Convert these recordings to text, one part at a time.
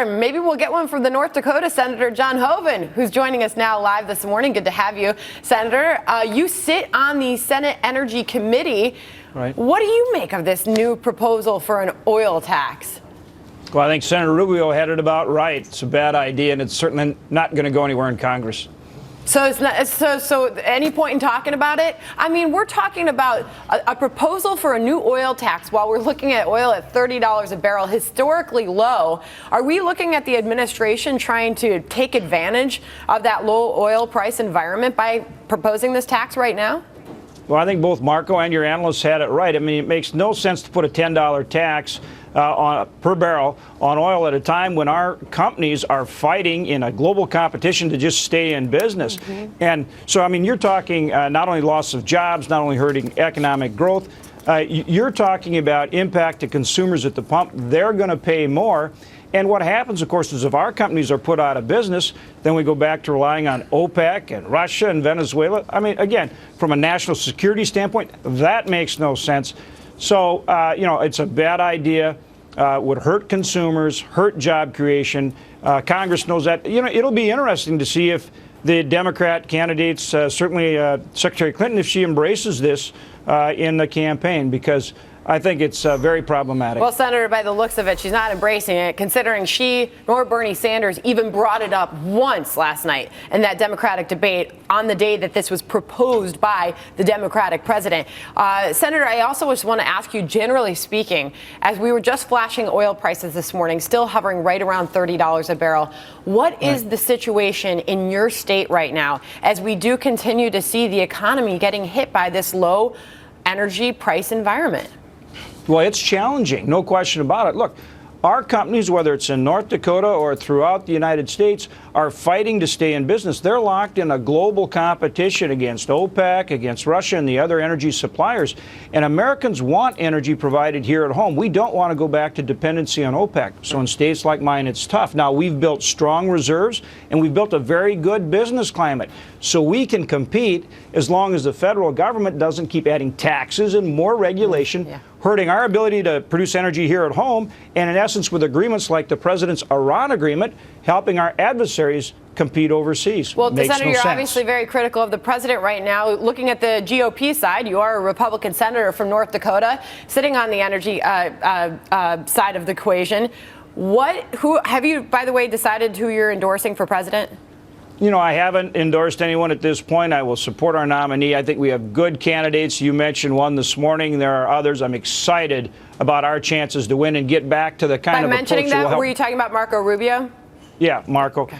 Senator. Maybe we'll get one from the North Dakota Senator John Hoeven, who's joining us now live this morning. Good to have you, Senator. You sit on the Senate Energy Committee. Right. What do you make of this new proposal for an oil tax? Well, I think Senator Rubio had it about right. It's a bad idea, and it's certainly not going to go anywhere in Congress. So it's not, so any point in talking about it? I mean, we're talking about a proposal for a new oil tax while we're looking at oil at $30 a barrel, historically low. Are we looking at the administration trying to take advantage of that low oil price environment by proposing this tax right now? Well, I think both Marco and your analysts had it right. I mean, it makes no sense to put a $10 tax per barrel on oil at a time when our companies are fighting in a global competition to just stay in business. And so, I mean, you're talking not only loss of jobs, not only hurting economic growth, you're talking about impact to consumers at the pump. They're going to pay more. And what happens, of course, is if our companies are put out of business, then we go back to relying on OPEC and Russia and Venezuela. I mean, again, from a national security standpoint, that makes no sense. So, it's a bad idea, would hurt consumers, hurt job creation. Congress knows that. It'll be interesting to see if the Democrat candidates, certainly Secretary Clinton, if she embraces this in the campaign, because I think it's very problematic. Well, Senator, by the looks of it, she's not embracing it, considering she nor Bernie Sanders even brought it up once last night in that Democratic debate on the day that this was proposed by the Democratic president. Senator, I also just want to ask you, generally speaking, as we were just flashing oil prices this morning, still hovering right around $30 a barrel, what is the situation in your state right now as we do continue to see the economy getting hit by this low energy price environment? Well, it's challenging, no question about it. Look, our companies, whether it's in North Dakota or throughout the United States, are fighting to stay in business. They're locked in a global competition against OPEC, against Russia, and the other energy suppliers. And Americans want energy provided here at home. We don't want to go back to dependency on OPEC. So in states like mine, it's tough. Now, we've built strong reserves, and we've built a very good business climate. So we can compete as long as the federal government doesn't keep adding taxes and more regulation, hurting our ability to produce energy here at home, and in essence, with agreements like the president's Iran agreement, helping our adversaries compete overseas. Well, Senator, you're obviously very critical of the president right now. Looking at the GOP side, you are a Republican senator from North Dakota, sitting on the energy side of the equation. Who have you, by the way, decided who you're endorsing for president? I haven't endorsed anyone at this point. I will support our nominee. I think we have good candidates. You mentioned one this morning. There are others. I'm excited about our chances to win and get back to the kind of approach that will help. By mentioning that, were you talking about Marco Rubio? Yeah, Marco. Okay.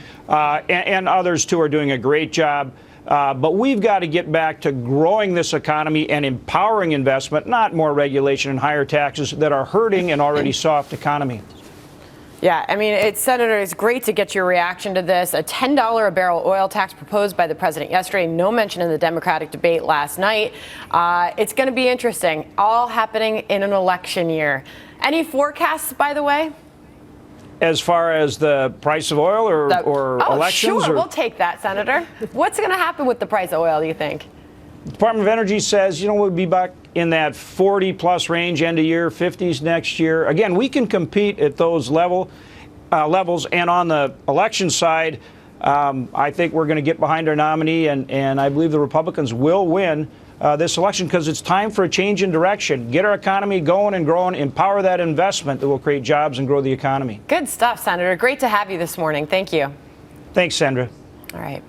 And others, too, are doing a great job. But we've got to get back to growing this economy and empowering investment, not more regulation and higher taxes that are hurting an already soft economy. Yeah, I mean, Senator, it's great to get your reaction to this. A $10 a barrel oil tax proposed by the president yesterday, no mention in the Democratic debate last night. It's going to be interesting, all happening in an election year. Any forecasts, by the way? As far as the price of oil or elections? Sure, we'll take that, Senator. What's going to happen with the price of oil, do you think? The Department of Energy says, we'll be back in that 40-plus range end of year, 50s next year. Again, we can compete at those levels. And on the election side, I think we're going to get behind our nominee, and I believe the Republicans will win this election because it's time for a change in direction. Get our economy going and growing, empower that investment that will create jobs and grow the economy. Good stuff, Senator. Great to have you this morning. Thank you. Thanks, Sandra. All right.